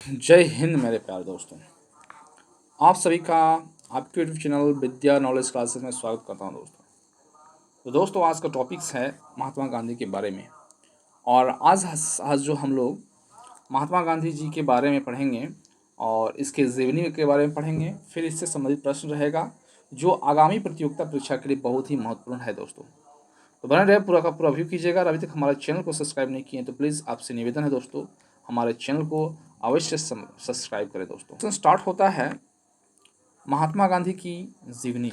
जय हिंद मेरे प्यारे दोस्तों। आप सभी का आपके यूट्यूब चैनल विद्या नॉलेज क्लासेस में स्वागत करता हूं दोस्तों। तो दोस्तों आज का टॉपिक्स है महात्मा गांधी के बारे में। और आज जो हम लोग महात्मा गांधी जी के बारे में पढ़ेंगे और इसके जीवनी के बारे में पढ़ेंगे। फिर इससे संबंधित प्रश्न रहेगा जो आगामी प्रतियोगिता परीक्षा के लिए बहुत ही महत्वपूर्ण है दोस्तों। तो बने रहे, पूरा का पूरा व्यू कीजिएगा। अभी तक हमारे चैनल को सब्सक्राइब नहीं किए तो प्लीज़ आपसे निवेदन है दोस्तों, हमारे चैनल को अवश्य सब्सक्राइब करें दोस्तों। तो स्टार्ट होता है महात्मा गांधी की जीवनी।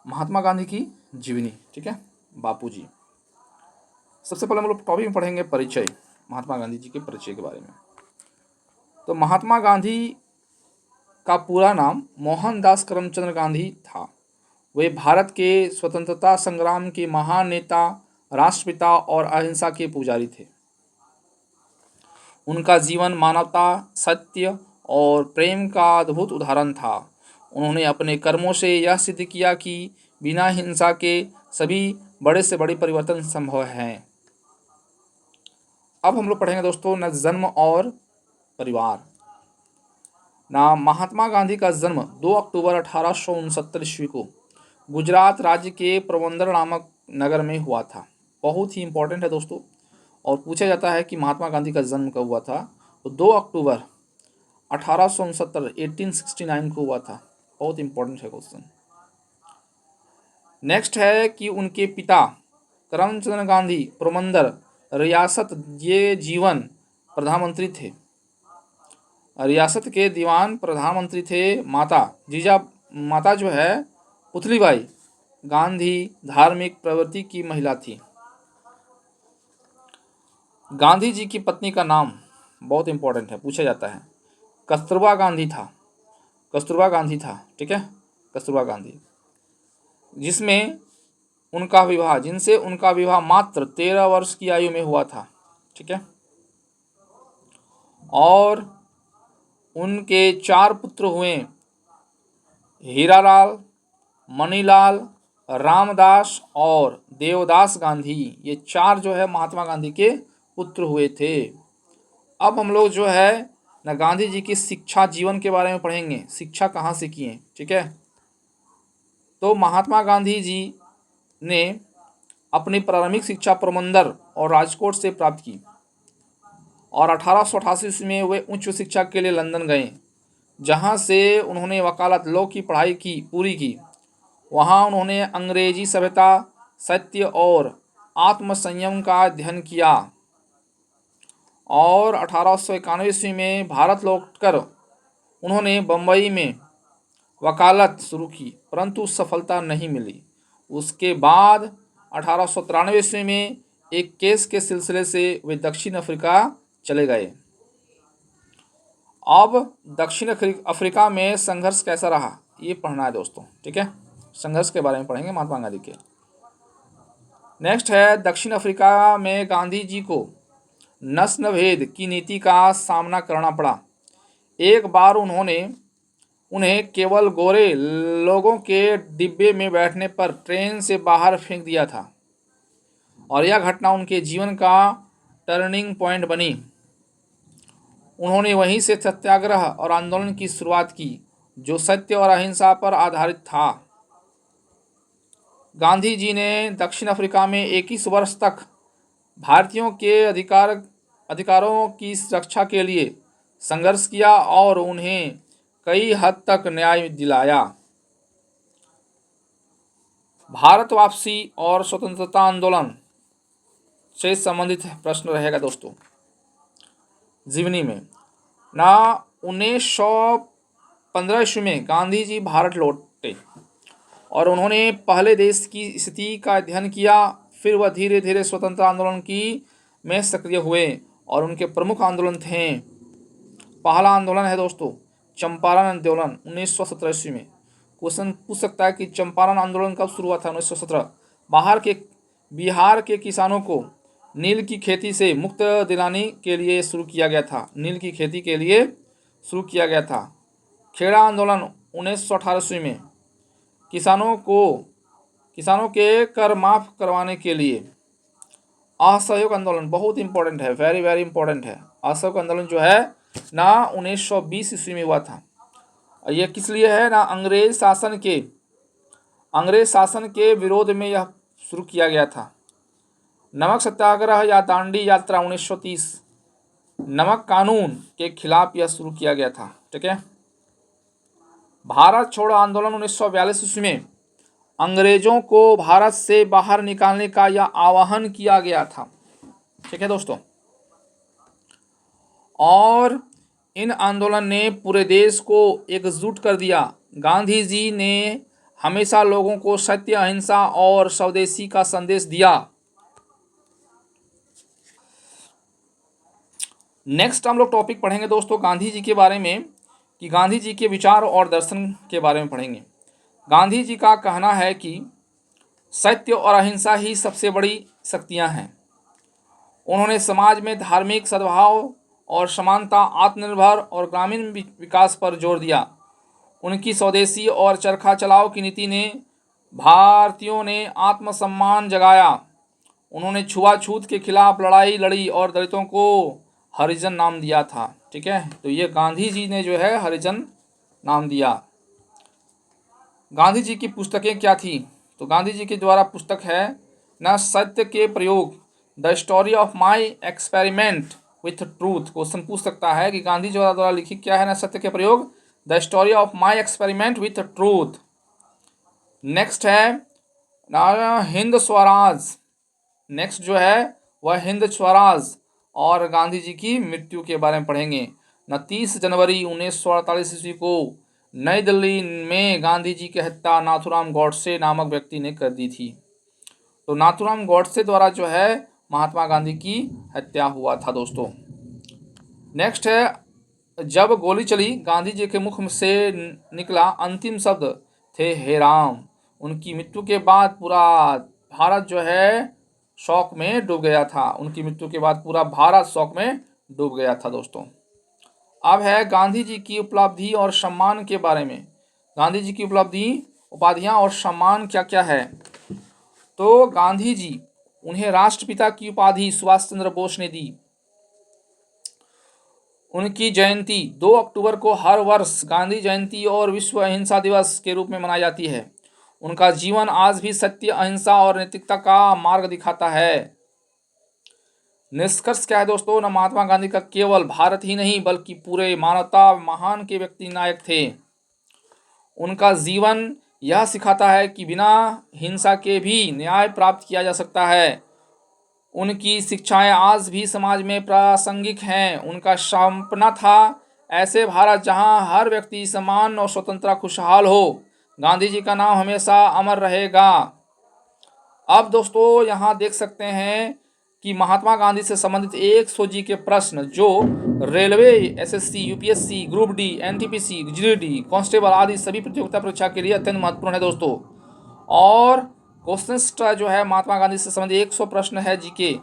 महात्मा गांधी की जीवनी, ठीक है बापू जी। सबसे पहले हम लोग टॉपिक में पढ़ेंगे परिचय, महात्मा गांधी जी के परिचय के बारे में। तो महात्मा गांधी का पूरा नाम मोहनदास करमचंद गांधी था। वे भारत के स्वतंत्रता संग्राम के महान नेता, राष्ट्रपिता और अहिंसा के पुजारी थे। उनका जीवन मानवता, सत्य और प्रेम का अद्भुत उदाहरण था। उन्होंने अपने कर्मों से यह सिद्ध किया कि बिना हिंसा के सभी बड़े से बड़े परिवर्तन संभव हैं। अब हम लोग पढ़ेंगे दोस्तों न जन्म और परिवार। ना महात्मा गांधी का जन्म 2 अक्टूबर 1869 ईस्वी को गुजरात राज्य के पोरबंदर नामक नगर में हुआ था। बहुत ही इंपॉर्टेंट है दोस्तों। और पूछा जाता है कि महात्मा गांधी का जन्म कब हुआ था, तो 2 अक्टूबर 1869 1869 को हुआ था। बहुत इंपॉर्टेंट है क्वेश्चन। नेक्स्ट है कि उनके पिता करमचंद गांधी पोरबंदर रियासत ये जीवन प्रधानमंत्री थे। रियासत के दीवान प्रधानमंत्री थे। माता जो है पुतलीबाई गांधी धार्मिक प्रवृत्ति की महिला थी। गांधी जी की पत्नी का नाम बहुत इंपॉर्टेंट है, पूछा जाता है। कस्तूरबा गांधी था। कस्तूरबा गांधी था, ठीक है, कस्तूरबा गांधी। जिनसे उनका विवाह मात्र 13 वर्ष की आयु में हुआ था, ठीक है। और उनके 4 पुत्र हुए, हीरालाल, मणिलाल, रामदास और देवदास गांधी। ये 4 जो है महात्मा गांधी के पुत्र हुए थे। अब हम लोग जो है ना गांधी जी की शिक्षा जीवन के बारे में पढ़ेंगे, शिक्षा कहाँ से किए, ठीक है। तो महात्मा गांधी जी ने अपनी प्रारंभिक शिक्षा पोरबंदर और राजकोट से प्राप्त की और 1888 में वे उच्च शिक्षा के लिए लंदन गए, जहां से उन्होंने वकालत लॉ की पढ़ाई पूरी की। वहां उन्होंने अंग्रेजी सभ्यता, सत्य और आत्मसंयम का अध्ययन किया और 1891 ईस्वी में भारत लौटकर उन्होंने बम्बई में वकालत शुरू की, परंतु सफलता नहीं मिली। उसके बाद 1893 ईस्वी में एक केस के सिलसिले से वे दक्षिण अफ्रीका चले गए। अब दक्षिण अफ्रीका में संघर्ष कैसा रहा ये पढ़ना है दोस्तों, ठीक है। संघर्ष के बारे में पढ़ेंगे महात्मा गांधी के। नेक्स्ट है दक्षिण अफ्रीका में गांधी जी को नस्लभेद की नीति का सामना करना पड़ा। एक बार उन्हें केवल गोरे लोगों के डिब्बे में बैठने पर ट्रेन से बाहर फेंक दिया था और यह घटना उनके जीवन का टर्निंग पॉइंट बनी। उन्होंने वहीं से सत्याग्रह और आंदोलन की शुरुआत की जो सत्य और अहिंसा पर आधारित था। गांधी जी ने दक्षिण अफ्रीका में 21 वर्ष तक भारतीयों के अधिकारों की रक्षा के लिए संघर्ष किया और उन्हें कई हद तक न्याय दिलाया। भारत वापसी और स्वतंत्रता आंदोलन से संबंधित प्रश्न रहेगा दोस्तों जीवनी में। ना 1915 ईस्वी में गांधी जी भारत लौटे और उन्होंने पहले देश की स्थिति का अध्ययन किया। फिर वह धीरे धीरे स्वतंत्रता आंदोलन में सक्रिय हुए और उनके प्रमुख आंदोलन थे। पहला आंदोलन है दोस्तों चंपारण आंदोलन 1917 ईस्वी में। क्वेश्चन पूछ सकता है कि चंपारण आंदोलन कब शुरू हुआ था? 1917। बिहार के किसानों को नील की खेती से मुक्त दिलाने के लिए शुरू किया गया था। नील की खेती के लिए शुरू किया गया था। खेड़ा आंदोलन 1918 ईस्वी में किसानों के कर माफ करवाने के लिए। असहयोग आंदोलन बहुत इंपॉर्टेंट है, वेरी वेरी इंपॉर्टेंट है। असहयोग आंदोलन जो है ना 1920 ईस्वी में हुआ था। ये किस लिए है ना, अंग्रेज शासन के विरोध में यह शुरू किया गया था। नमक सत्याग्रह या दांडी यात्रा 1930, नमक कानून के खिलाफ यह शुरू किया गया था। ठीक है। भारत छोड़ो आंदोलन 1942 ईस्वी में अंग्रेजों को भारत से बाहर निकालने का यह आह्वान किया गया था। ठीक है दोस्तों। और इन आंदोलन ने पूरे देश को एकजुट कर दिया। गांधी जी ने हमेशा लोगों को सत्य, अहिंसा और स्वदेशी का संदेश दिया। नेक्स्ट हम लोग टॉपिक पढ़ेंगे दोस्तों गांधी जी के बारे में, कि गांधी जी के विचार और दर्शन के बारे में पढ़ेंगे। गांधी जी का कहना है कि सत्य और अहिंसा ही सबसे बड़ी शक्तियां हैं। उन्होंने समाज में धार्मिक सद्भाव और समानता, आत्मनिर्भर और ग्रामीण विकास पर जोर दिया। उनकी स्वदेशी और चरखा चलाओ की नीति ने भारतीयों ने आत्मसम्मान जगाया। उन्होंने छुआछूत के खिलाफ लड़ाई लड़ी और दलितों को हरिजन नाम दिया था। ठीक है। तो ये गांधी जी ने जो है हरिजन नाम दिया। गांधी जी की पुस्तकें क्या थी? तो गांधी जी के द्वारा पुस्तक है न सत्य के प्रयोग, the story of my experiment with truth. Question पूछ सकता है कि गांधी जी द्वारा लिखी क्या है? न सत्य के प्रयोग, the story of my experiment with truth. Next है हिंद स्वराज। नेक्स्ट जो है वह हिंद स्वराज और गांधी जी की मृत्यु के बारे में पढ़ेंगे। 30 जनवरी 1948 ईस्वी को नई दिल्ली में गांधी जी की हत्या नाथूराम गॉडसे नामक व्यक्ति ने कर दी थी। तो नाथूराम गॉडसे द्वारा जो है महात्मा गांधी की हत्या हुआ था दोस्तों। नेक्स्ट है जब गोली चली, गांधी जी के मुख से निकला अंतिम शब्द थे हे राम। उनकी मृत्यु के बाद पूरा भारत जो है शौक में डूब गया था। उनकी मृत्यु के बाद पूरा भारत शौक में डूब गया था दोस्तों। अब है गांधी जी की उपलब्धि और सम्मान के बारे में। गांधी जी की उपलब्धि, उपाधियां और सम्मान क्या क्या है? तो गांधी जी, उन्हें राष्ट्रपिता की उपाधि सुभाष चंद्र बोस ने दी। उनकी जयंती 2 अक्टूबर को हर वर्ष गांधी जयंती और विश्व अहिंसा दिवस के रूप में मनाई जाती है। उनका जीवन आज भी सत्य, अहिंसा और नैतिकता का मार्ग दिखाता है। निष्कर्ष क्या है दोस्तों? न महात्मा गांधी का केवल भारत ही नहीं बल्कि पूरे मानवता महान के व्यक्ति नायक थे। उनका जीवन यह सिखाता है कि बिना हिंसा के भी न्याय प्राप्त किया जा सकता है। उनकी शिक्षाएं आज भी समाज में प्रासंगिक हैं। उनका सपना था ऐसे भारत जहां हर व्यक्ति समान और स्वतंत्र खुशहाल हो। गांधी जी का नाम हमेशा अमर रहेगा। अब दोस्तों यहाँ देख सकते हैं कि महात्मा गांधी से संबंधित 100 जी के प्रश्न जो railway, SSC, UPSC, group D, NTPC, GD, constable आदि सभी प्रतियोगिता परीक्षा के लिए अत्यंत महत्वपूर्ण है दोस्तों। और क्वेश्चन जो है महात्मा गांधी से संबंधित 100 प्रश्न है जीके।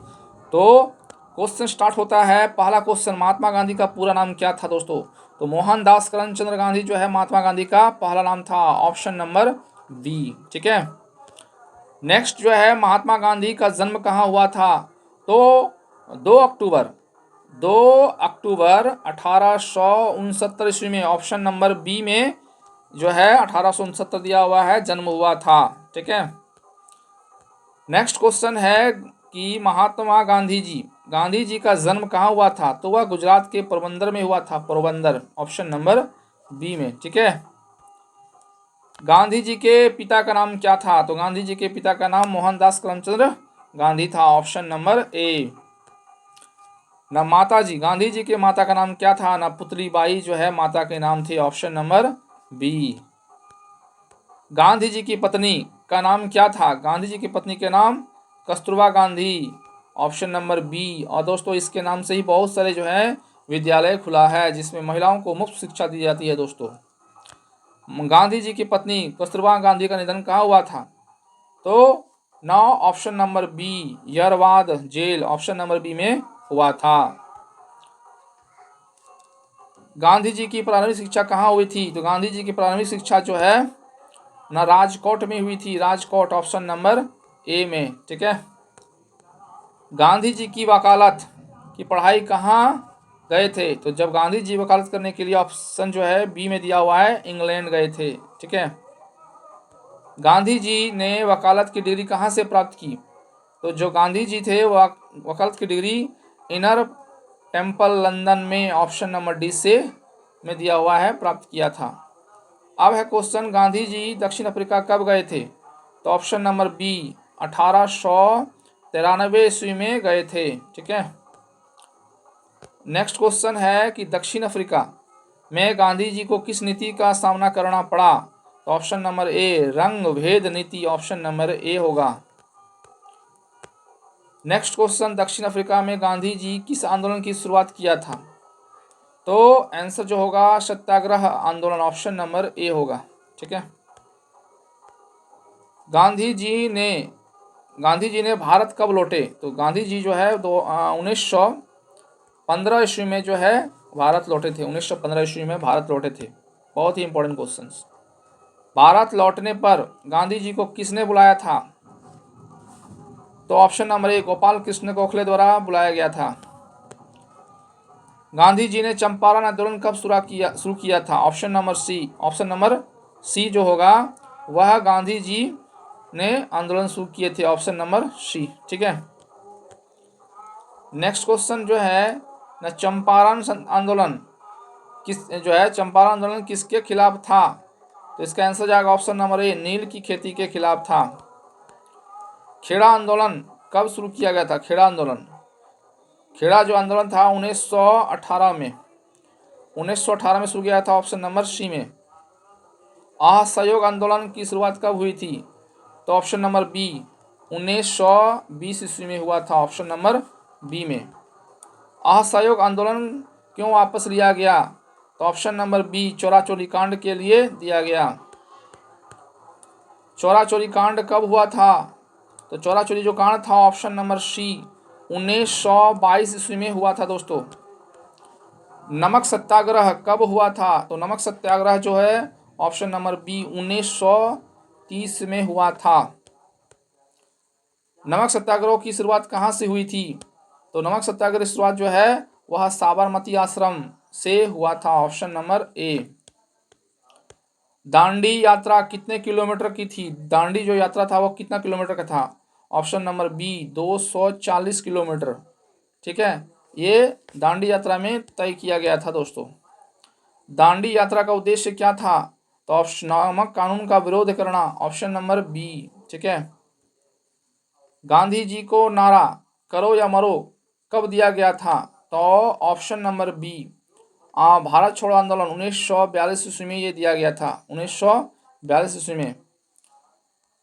तो क्वेश्चन स्टार्ट होता है। पहला क्वेश्चन, महात्मा गांधी का पूरा नाम क्या था दोस्तों? तो मोहनदास करमचंद गांधी जो है महात्मा गांधी का पहला नाम था। Option number B. ठीक है। नेक्स्ट जो है महात्मा गांधी का जन्म कहाँ हुआ था? तो 2 अक्टूबर 1869 ईस्वी में। ऑप्शन नंबर बी में जो है 1869 दिया हुआ है, जन्म हुआ था। ठीक है। नेक्स्ट क्वेश्चन है कि महात्मा गांधी जी का जन्म कहाँ हुआ था? तो वह गुजरात के पोरबंदर में हुआ था। पोरबंदर, ऑप्शन नंबर बी में। ठीक है। गांधी जी के पिता का नाम क्या था? तो गांधी जी के पिता का नाम मोहनदास करमचंद गांधी था। ऑप्शन नंबर ए। न गांधी जी के माता का नाम क्या था? न पुतली बाई जो है माता के नाम थे। Option number B. Gandhi ji की पत्नी का नाम क्या था? गांधी जी की पत्नी के नाम Kasturba Gandhi. Option number B. और दोस्तों इसके नाम से ही बहुत सारे जो है विद्यालय खुला है जिसमें महिलाओं को मुफ्त शिक्षा दी जाती है दोस्तों। गांधी जी की पत्नी कस्तूरबा गांधी का निधन कहाँ हुआ था? तो नौ, option number B, Yerwada jail, option number B में हुआ था। गांधी जी की प्रारंभिक शिक्षा कहाँ हुई थी? तो गांधी जी की प्रारंभिक शिक्षा जो है न राजकोट में हुई थी। राजकोट, ऑप्शन नंबर ए में। ठीक है। गांधी जी की वकालत की पढ़ाई कहाँ गए थे। तो जब गांधी जी वकालत करने के लिए ऑप्शन जो है बी में दिया हुआ है, इंग्लैंड गए थे। ठीक है। गांधी जी ने वकालत की डिग्री कहाँ से प्राप्त की? तो जो गांधी जी थे वकालत की डिग्री इनर टेम्पल लंदन में, ऑप्शन नंबर डी से में दिया हुआ है, प्राप्त किया था। अब है क्वेश्चन, गांधी जी दक्षिण अफ्रीका कब गए थे? तो ऑप्शन नंबर बी 1893 ईस्वी में गए थे। ठीक है। नेक्स्ट क्वेश्चन है कि दक्षिण अफ्रीका में गांधी जी को किस नीति का सामना करना पड़ा? तो ऑप्शन नंबर ए रंग भेद नीति, ऑप्शन नंबर ए होगा। नेक्स्ट क्वेश्चन, दक्षिण अफ्रीका में गांधी जी किस आंदोलन की शुरुआत किया था? तो आंसर जो होगा सत्याग्रह आंदोलन, ऑप्शन नंबर ए होगा। ठीक है। गांधी जी ने भारत कब लौटे? तो गांधी जी जो है 1915 ईस्वी में जो है भारत लौटे थे। 1915 ईस्वी में भारत लौटे थे। बहुत ही इंपॉर्टेंट क्वेश्चन। भारत लौटने पर गांधी जी को किसने बुलाया था? तो ऑप्शन नंबर ए गोपाल कृष्ण गोखले द्वारा बुलाया गया था। गांधी जी ने चंपारण आंदोलन कब शुरू किया था? Option number C, option number C जो होगा वह गांधी जी ने आंदोलन शुरू किए थे, ऑप्शन नंबर सी। ठीक है। नेक्स्ट क्वेश्चन जो है न, चंपारण आंदोलन चंपारण आंदोलन किसके खिलाफ था? तो इसका आंसर जाएगा ऑप्शन नंबर ए, नील की खेती के खिलाफ था। खेड़ा आंदोलन कब शुरू किया गया था? खेड़ा जो आंदोलन था 1918 में, 1918 में शुरू किया था, ऑप्शन नंबर सी में। असहयोग आंदोलन की शुरुआत कब हुई थी? तो ऑप्शन नंबर बी 1920 ईस्वी में हुआ था, ऑप्शन नंबर बी में। असहयोग आंदोलन क्यों वापस लिया गया? तो ऑप्शन नंबर बी चोरा चोरी कांड के लिए दिया गया। चोरा चोरी कांड कब हुआ था? तो चोरा चोरी जो कांड था, ऑप्शन नंबर सी 1922 ईस्वी में हुआ था दोस्तों। नमक सत्याग्रह कब हुआ था? तो नमक सत्याग्रह जो है ऑप्शन नंबर बी 1930 में हुआ था। नमक सत्याग्रह की शुरुआत कहाँ से हुई थी? तो नमक सत्याग्रह की शुरुआत जो है वह साबरमती आश्रम से हुआ था, ऑप्शन नंबर ए। दांडी यात्रा कितने किलोमीटर की थी? दांडी जो यात्रा था वो कितना किलोमीटर का था? Option number B 240 kilometre. ठीक है। ये दांडी यात्रा में तय किया गया था दोस्तों। दांडी यात्रा का उद्देश्य क्या था? तो ऑप्शन नमक कानून का विरोध करना, ऑप्शन नंबर बी। ठीक है। गांधी जी को नारा करो या मरो कब दिया गया था? तो ऑप्शन नंबर बी भारत छोड़ो आंदोलन 1942 ईस्वी में ये दिया गया था। 1942 ईस्वी में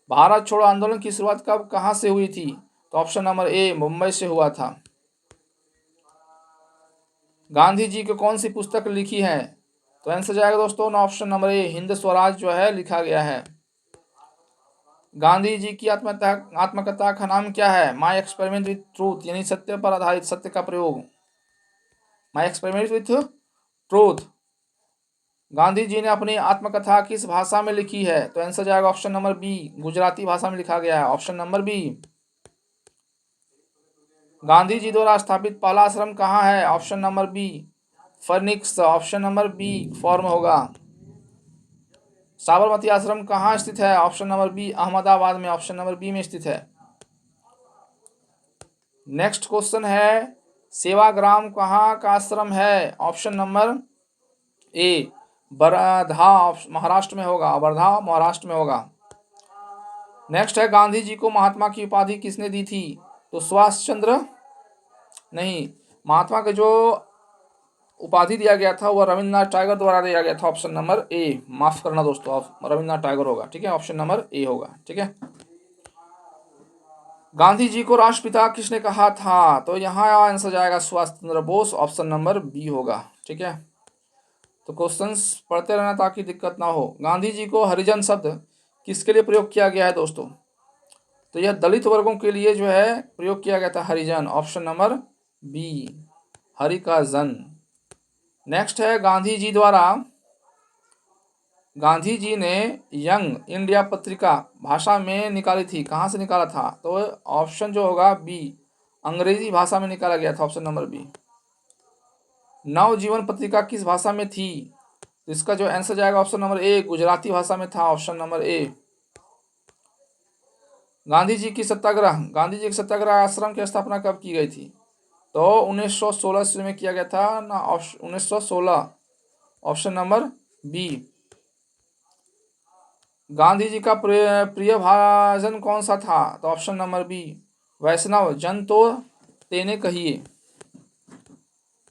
भारत छोड़ो आंदोलन की शुरुआत कहाँ से हुई थी? तो ऑप्शन नंबर ए मुंबई से हुआ था। गांधी जी को कौन सी पुस्तक लिखी है? तो आंसर जाएगा दोस्तों ऑप्शन नंबर ए हिंद स्वराज जो है लिखा गया है। गांधी जी की आत्मकथा का नाम क्या है? माई एक्सपेरिमेंट विथ ट्रूथ, यानी सत्य पर आधारित, सत्य का प्रयोग। My experiment with truth. Gandhi ji ने अपनी आत्मकथा किस भाषा में लिखी है? तो आंसर जाएगा ऑप्शन नंबर बी गुजराती भाषा में लिखा गया है, option number B. Gandhi ji द्वारा स्थापित पहला आश्रम कहाँ है? Option number B Phoenix, option number B farm होगा। साबरमती आश्रम कहाँ स्थित है? ऑप्शन नंबर बी अहमदाबाद में, ऑप्शन नंबर बी में स्थित है। नेक्स्ट क्वेश्चन है सेवाग्राम कहाँ का आश्रम है? ऑप्शन नंबर ए वर्धा महाराष्ट्र में होगा, वर्धा महाराष्ट्र में होगा। नेक्स्ट है गांधी जी को महात्मा की उपाधि किसने दी थी? तो सुभाष चंद्र नहीं, महात्मा के जो उपाधि दिया गया था वह रविन्द्रनाथ टैगोर द्वारा दिया गया था, ऑप्शन नंबर ए। माफ करना दोस्तों, रविन्द्रनाथ टैगोर होगा। ठीक है, ऑप्शन नंबर ए होगा। ठीक है। गांधी जी को राष्ट्रपिता किसने कहा था? तो यहाँ आंसर जाएगा Subhash Chandra Bose, option number B होगा। ठीक है। तो क्वेश्चंस पढ़ते रहना ताकि दिक्कत ना हो। गांधी जी को हरिजन शब्द किसके लिए प्रयोग किया गया है दोस्तों? तो यह दलित वर्गों के लिए जो है प्रयोग किया गया था, हरिजन, ऑप्शन नंबर बी हरि का जन। नेक्स्ट है गांधी जी ने यंग इंडिया पत्रिका भाषा में निकाली थी, कहाँ से निकाला था? तो ऑप्शन जो होगा बी अंग्रेजी भाषा में निकाला गया था, ऑप्शन नंबर बी। नवजीवन पत्रिका किस भाषा में थी? तो इसका जो आंसर जाएगा ऑप्शन नंबर ए, गुजराती भाषा में था, option number A. Gandhi ji की सत्याग्रह आश्रम की स्थापना कब की गई थी? तो 1916 ईस्वी में किया गया था ना, 1916, ऑप्शन नंबर बी। गांधी जी का प्रिय भाजन कौन सा था? तो ऑप्शन नंबर बी, वैष्णव जन तो तेने कहिए।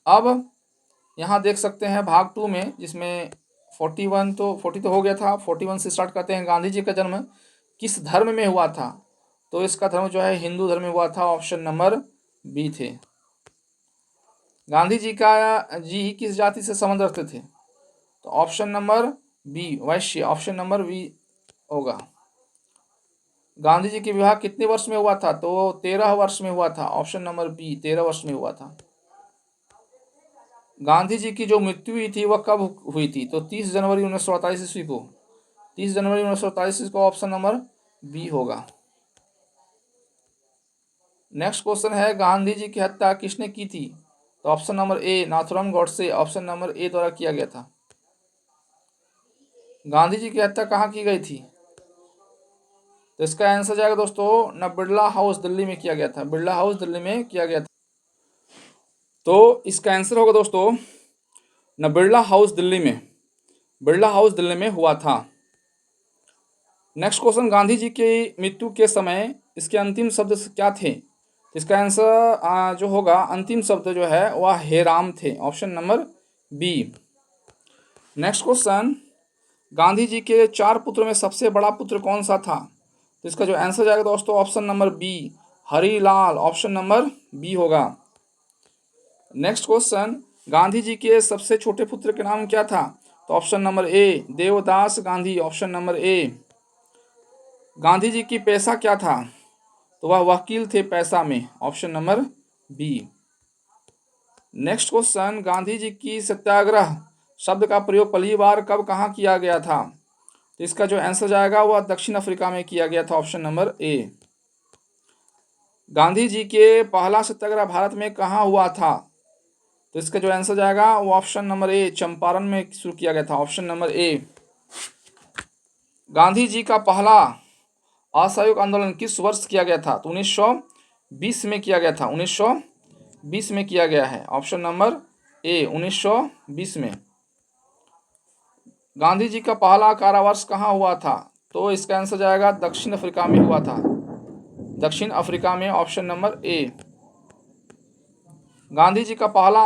अब यहाँ देख सकते हैं भाग 2 में, जिसमें 40 तो हो गया था, 41 से स्टार्ट करते हैं। गांधी जी का जन्म किस धर्म में हुआ था? तो इसका धर्म जो है हिंदू धर्म में हुआ था, ऑप्शन नंबर बी थे। गांधी जी किस जाति से संबंध रखते थे? तो ऑप्शन नंबर बी, वैश्य, ऑप्शन नंबर बी होगा। गांधी जी के विवाह कितने वर्ष में हुआ था? तो 13 वर्ष में हुआ था, ऑप्शन नंबर बी, 13 वर्ष में हुआ था। गांधी जी की जो मृत्यु हुई थी वह कब हुई थी? तो 30 जनवरी 1948 ईस्वी को, 30 जनवरी 1948 ईस्वी को, ऑप्शन नंबर बी होगा। नेक्स्ट क्वेश्चन है, गांधी जी की हत्या किसने की थी? तो ऑप्शन नंबर ए, नाथुराम गॉडसे, ऑप्शन नंबर ए द्वारा किया गया था। गांधी जी की हत्या कहाँ की गई थी? तो इसका आंसर जाएगा दोस्तों न, बिरला हाउस दिल्ली में किया गया था, बिरला हाउस दिल्ली में किया गया था। तो इसका आंसर होगा दोस्तों न, बिरला हाउस दिल्ली में, बिरला हाउस दिल्ली में हुआ था। नेक्स्ट क्वेश्चन, गांधी जी की मृत्यु के समय इसके अंतिम शब्द क्या थे? इसका आंसर जो होगा, अंतिम शब्द जो है वह हे राम थे, option number B. Next question, Gandhi ji के 4 पुत्र में सबसे बड़ा पुत्र कौन सा था? तो इसका जो आंसर जाएगा दोस्तों option number B, Harilal, option number B होगा। नेक्स्ट क्वेश्चन, गांधी जी के सबसे छोटे पुत्र के नाम क्या था? तो option number A, Devdas Gandhi, option number A. Gandhi ji की पेशा क्या था? तो वह वकील थे पेशा में, option number B. Next question, Gandhi ji की सत्याग्रह शब्द का प्रयोग पहली बार कब कहाँ किया गया था? तो इसका जो आंसर जाएगा वह दक्षिण अफ्रीका में किया गया था, option number A. Gandhi ji के पहला सत्याग्रह भारत में कहाँ हुआ था? तो इसका जो आंसर जाएगा वो ऑप्शन नंबर ए, चंपारण में शुरू किया गया था, ऑप्शन नंबर ए। गांधी जी का पहला असहयोग आंदोलन किस वर्ष किया गया था? तो 1920 में किया गया था, 1920 में किया गया है, ऑप्शन नंबर ए, 1920 में। गांधी जी का पहला कारावास कहाँ हुआ था? तो इसका आंसर जाएगा दक्षिण अफ्रीका में हुआ था, दक्षिण अफ्रीका में, ऑप्शन नंबर ए। गांधी जी का पहला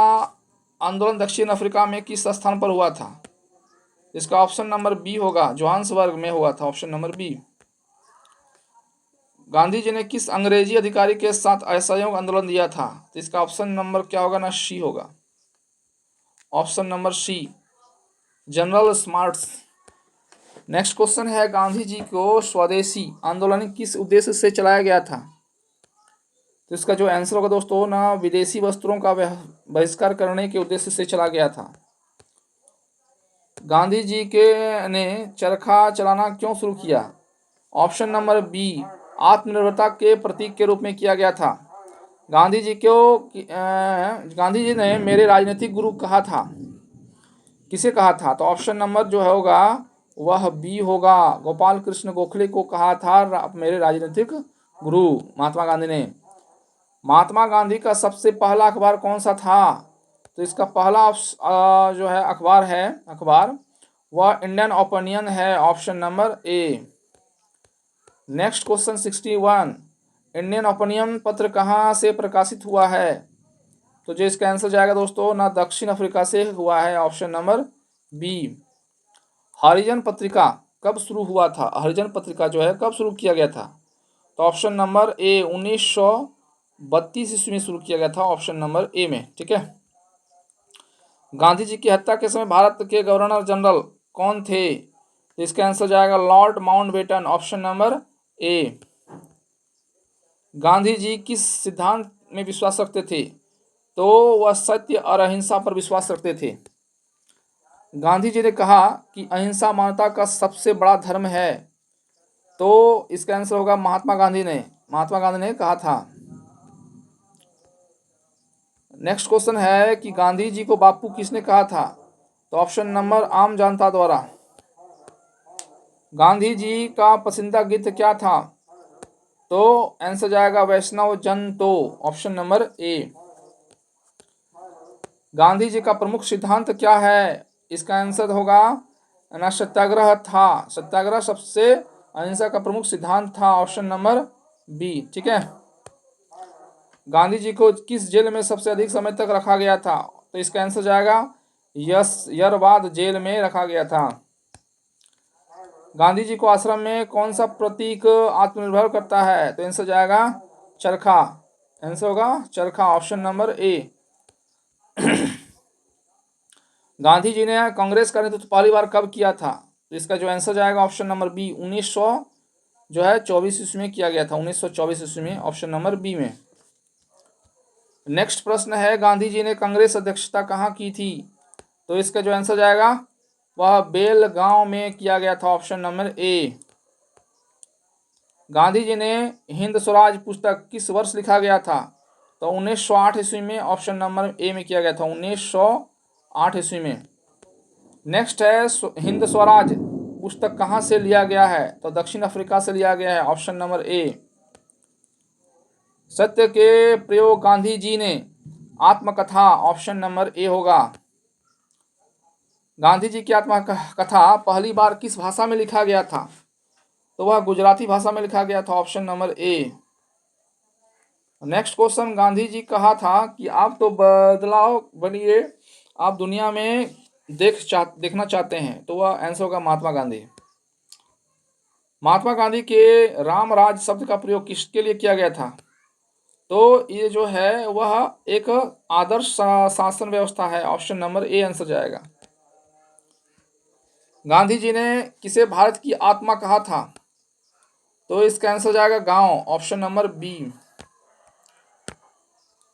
आंदोलन दक्षिण अफ्रीका में किस स्थान पर हुआ था? इसका ऑप्शन नंबर बी होगा, जोहान्सबर्ग में हुआ था, option number B. Gandhi ji ने किस अंग्रेजी अधिकारी के साथ असहयोग आंदोलन दिया था? तो इसका ऑप्शन नंबर क्या होगा ना, सी होगा, option number C, general smarts. Next question है, गांधी जी को स्वदेशी आंदोलन किस उद्देश्य से चलाया गया था? तो इसका जो आंसर होगा दोस्तों ना, विदेशी वस्त्रों का बहिष्कार करने के उद्देश्य से चला गया था। गांधी जी के ने चरखा चलाना क्यों शुरू किया? ऑप्शन नंबर बी, आत्मनिर्भरता के प्रतीक के रूप में किया गया था। गांधी जी ने मेरे राजनीतिक गुरु कहा था, किसे कहा था? तो ऑप्शन नंबर जो होगा वह बी होगा, गोपाल कृष्ण गोखले को कहा था मेरे राजनीतिक गुरु, महात्मा गांधी ने। महात्मा गांधी का सबसे पहला अखबार कौन सा था? तो इसका पहला जो है अखबार वह इंडियन ओपिनियन है, option number A. Next question 61, Indian opinion पत्र कहाँ से प्रकाशित हुआ है? तो जो इसका आंसर जाएगा दोस्तों ना, दक्षिण अफ्रीका से हुआ है, ऑप्शन नंबर बी। हरिजन पत्रिका कब शुरू हुआ था? हरिजन पत्रिका जो है कब शुरू किया गया था? तो ऑप्शन नंबर ए, 1932 ईस्वी में शुरू किया गया था, ऑप्शन नंबर ए में, ठीक है। गांधी जी की हत्या के समय भारत के गवर्नर जनरल कौन थे? तो इसका आंसर जाएगा Lord Mountbatten, option number A. Gandhi ji किस सिद्धांत में विश्वास रखते थे? तो वह सत्य और अहिंसा पर विश्वास रखते थे। गांधी जी ने कहा कि अहिंसा मानवता का सबसे बड़ा धर्म है, तो इसका आंसर होगा महात्मा गांधी ने कहा था। नेक्स्ट क्वेश्चन है कि गांधी जी को बापू किसने कहा था? तो ऑप्शन नंबर आम जनता द्वारा। गांधी जी का पसंदीदा गीत क्या था? तो आंसर जाएगा वैष्णव जन तो, ऑप्शन नंबर ए। गांधी जी का प्रमुख सिद्धांत क्या है? इसका आंसर होगा ना सत्याग्रह था। सत्याग्रह सबसे अहिंसा का प्रमुख सिद्धांत था, ऑप्शन नंबर बी। ठीक है। गांधी जी को किस जेल में सबसे अधिक समय तक रखा गया था? तो इसका आंसर जाएगा यरवाद जेल में रखा गया था। गांधी जी को आश्रम में कौन सा प्रतीक आत्मनिर्भर करता है? तो आंसर जाएगा चरखा। आंसर होगा चरखा, option number A. Gandhi ji ने कांग्रेस का नेतृत्व पहली बार कब किया था? तो इसका जो आंसर जाएगा ऑप्शन नंबर बी, 1924 ईस्वी में किया गया था। 1924 ईस्वी में, ऑप्शन नंबर बी में। नेक्स्ट प्रश्न है, गांधी जी ने कांग्रेस अध्यक्षता कहाँ की थी? तो इसका जो आंसर जाएगा वह बेलगांव में किया गया था, option number A. Gandhi ji ने हिंद स्वराज पुस्तक किस वर्ष लिखा गया था? तो 1908 ईस्वी में, ऑप्शन नंबर ए में किया गया था, 1908 ईस्वी में। नेक्स्ट है, हिंद स्वराज पुस्तक कहाँ से लिया गया है? तो दक्षिण अफ्रीका से लिया गया है, ऑप्शन नंबर ए। सत्य के प्रयोग गांधी जी ने आत्मकथा, ऑप्शन नंबर ए होगा। गांधी जी की आत्मकथा पहली बार किस भाषा में लिखा गया था? तो वह गुजराती भाषा में लिखा गया था, option number A. Next question, Gandhi ji कहा था कि आप तो बदलाव बनिए, आप दुनिया में देखना चाहते हैं। तो वह आंसर होगा महात्मा गांधी। महात्मा गांधी के राम राज शब्द का प्रयोग किसके लिए किया गया था? तो ये जो है वह एक आदर्श शासन व्यवस्था है, ऑप्शन नंबर ए आंसर जाएगा। गांधी जी ने किसे भारत की आत्मा कहा था? तो इसका आंसर जाएगा गांव, option number B.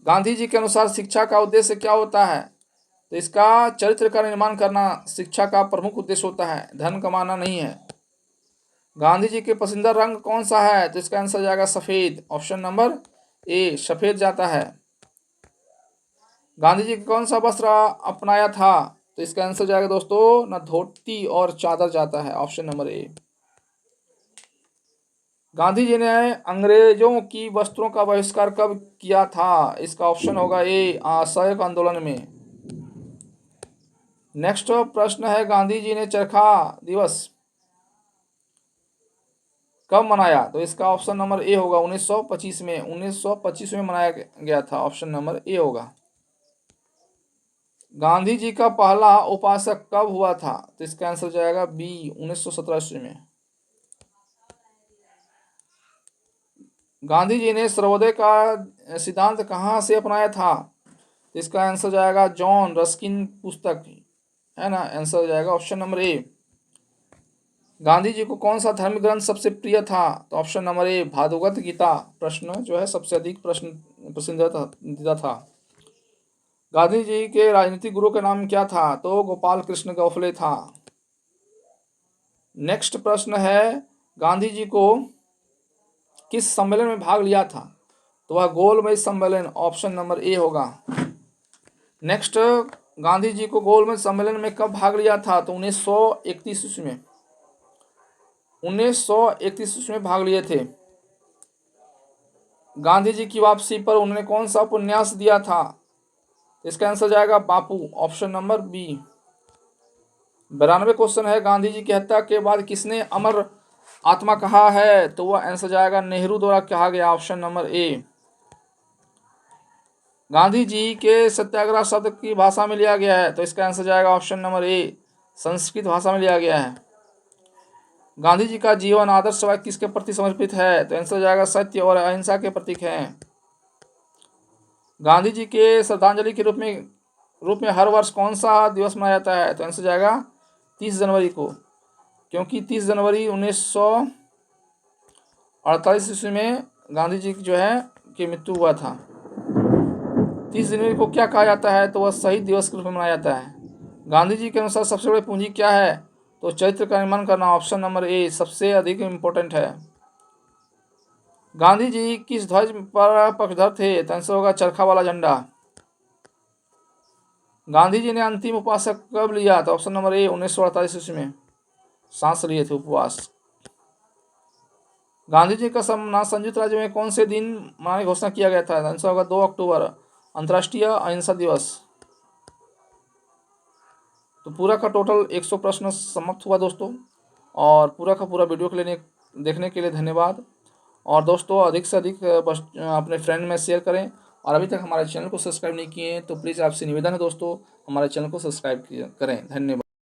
Gandhi ji के अनुसार शिक्षा का उद्देश्य क्या होता है? तो इसका चरित्र का निर्माण करना शिक्षा का प्रमुख उद्देश्य होता है, धन कमाना नहीं है। गांधी जी के पसंदीदा रंग कौन सा है? तो इसका आंसर जाएगा सफेद, ऑप्शन नंबर ए, सफेद जाता है। गांधी जी कौन सा वस्त्र अपनाया था? तो इसका आंसर जाएगा दोस्तों ना धोती और चादर जाता है, option number A. Gandhi ji ने अंग्रेजों की वस्त्रों का बहिष्कार कब किया था? इसका ऑप्शन होगा ए, असहयोग आंदोलन में। नेक्स्ट प्रश्न है, गांधी जी ने चरखा दिवस कब मनाया? तो इसका ऑप्शन नंबर ए होगा 1925 में। 1925 में मनाया गया था, ऑप्शन नंबर ए होगा। गांधी जी का पहला उपासक कब हुआ था? तो इसका आंसर जाएगा बी, 1917 ईस्वी में। गांधी जी ने सर्वोदय का सिद्धांत कहाँ से अपनाया था? तो इसका आंसर जाएगा जॉन रस्किन पुस्तक है ना, आंसर जाएगा option number A. Gandhi ji को कौन सा धर्म ग्रंथ सबसे प्रिय था? तो option number A, Bhagavad Gita. प्रश्न जो है सबसे अधिक प्रश्न पसंदीदा था। गांधी जी के राजनीतिक गुरु का नाम क्या था? तो गोपाल कृष्ण गोखले था। नेक्स्ट प्रश्न है, गांधी जी को किस सम्मेलन में भाग लिया था? तो वह गोलमेज सम्मेलन, ऑप्शन नंबर ए होगा। नेक्स्ट, गांधी जी को गोलमेज सम्मेलन में कब भाग लिया था? तो 1931 ईस्वी में। 1931 ईस्वी में भाग लिए थे। गांधी जी की वापसी पर उन्होंने कौन सा उपन्यास दिया था? इसका आंसर जाएगा बापू, ऑप्शन नंबर बी। 92 क्वेश्चन है, गांधी जी की हत्या के बाद किसने अमर आत्मा कहा है? तो वह आंसर जाएगा नेहरू द्वारा कहा गया, option number A. Gandhi ji के सत्याग्रह शब्द की भाषा में लिया गया है, तो इसका आंसर जाएगा ऑप्शन नंबर ए, संस्कृत भाषा में लिया गया है। गांधी जी का जीवन आदर्शवाद किसके प्रति समर्पित है? तो आंसर जाएगा सत्य और अहिंसा के प्रतीक हैं। गांधी जी के श्रद्धांजलि के रूप में हर वर्ष कौन सा दिवस मनाया जाता है? तो आंसर जाएगा 30 जनवरी को, क्योंकि 30 जनवरी 1948 ईस्वी में गांधी जी जो है की मृत्यु हुआ था। 30 जनवरी को क्या कहा जाता है? तो वह शहीद दिवस के रूप में मनाया जाता है। गांधी जी के अनुसार सबसे बड़ी पूंजी क्या है? तो चरित्र का निर्माण करना, ऑप्शन नंबर ए सबसे अधिक इम्पोर्टेंट है। गांधी जी किस ध्वज पर पक्षधर थे? तो आंसर होगा चरखा वाला झंडा। गांधी जी ने अंतिम उपवास कब लिया? तो ऑप्शन नंबर ए 1948 ईस्वी में सांस लिए थे, उपवास। गांधी जी का सम्मान संयुक्त राज्य में कौन से दिन मनाने की घोषणा किया गया था? आंसर होगा 2 अक्टूबर, अंतर्राष्ट्रीय अहिंसा दिवस। तो पूरा का टोटल 100 प्रश्न समाप्त हुआ दोस्तों। और पूरा का पूरा वीडियो के लिए देखने के लिए धन्यवाद। और दोस्तों अधिक से अधिक बस अपने फ्रेंड में शेयर करें। और अभी तक हमारे चैनल को सब्सक्राइब नहीं किए हैं तो प्लीज़ आपसे निवेदन है दोस्तों, हमारे चैनल को सब्सक्राइब करें। धन्यवाद।